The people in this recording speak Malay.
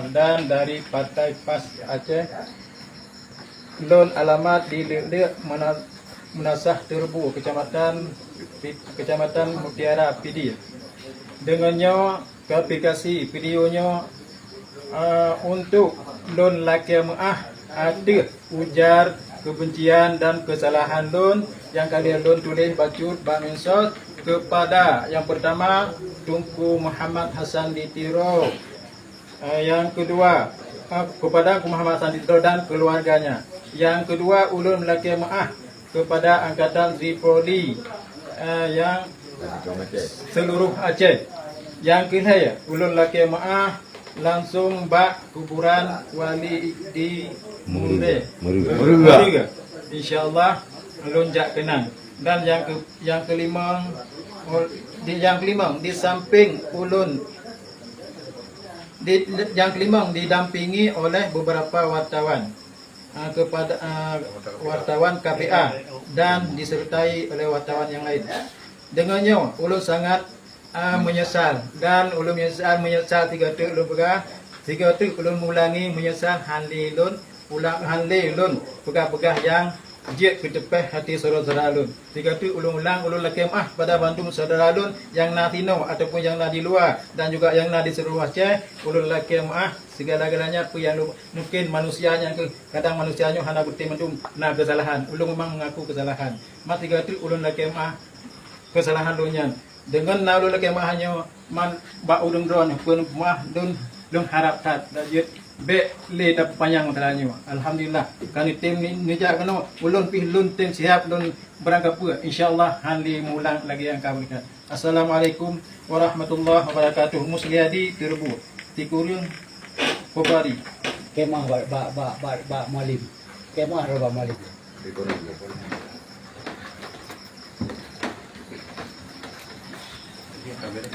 Mardan dari Partai PAS Aceh. Lon alamat di Lek Munasah Terbu, Kecamatan Mutiara PD. Dengannya ke aplikasi videonya untuk lon laki maah ada ujar kebencian dan kesalahan lon yang kalian lon tulis bacut baminsot kepada yang pertama Tunku Muhammad Hasan Ditiro, yang kedua kepada Muhammad Hasan Ditiro dan keluarganya, yang kedua ulun melaki maah kepada Angkatan Zipoli yang seluruh Aceh, yang ketiga ulun laki maah langsung bak kuburan wali di Meruga. InsyaAllah lonjak kenang. Dan yang kelima di samping ulun yang kelima didampingi oleh beberapa wartawan kepada wartawan KPA dan disertai oleh wartawan yang lain. Dengannya ulun sangat menyesal dan ulun menyesal tiga tu ulun ulun mengulangi menyesal hanli ulun pegah-pegah yang jek ke depan hati saudara ulun. Tiga tu ulun laki maah pada bantu saudara ulun yang na tino ataupun yang na di luar dan juga yang na di seluruh Aceh. Ulun laki maah segala-galanya apa yang mungkin manusianya kadang manusianya hana bukti mendum na kesalahan. Ulun memang mengaku kesalahan. Mak tiga tu ulun laki maah kesalahan lunyan. Dengan nalu lagi mahanya man ba udung drone pun mah dun harap tat dajut be le dap panjang teranyo. Alhamdulillah kami tim ni jak kena ulun pi lun tim siap lun berangkat pula insyaallah hanli mulang lagi yang kami kan. Assalamualaikum warahmatullahi wabarakatuh. Musliadi Terbu Tikurun Pobari Kemah ba malim. Kemah roba malim. Kamera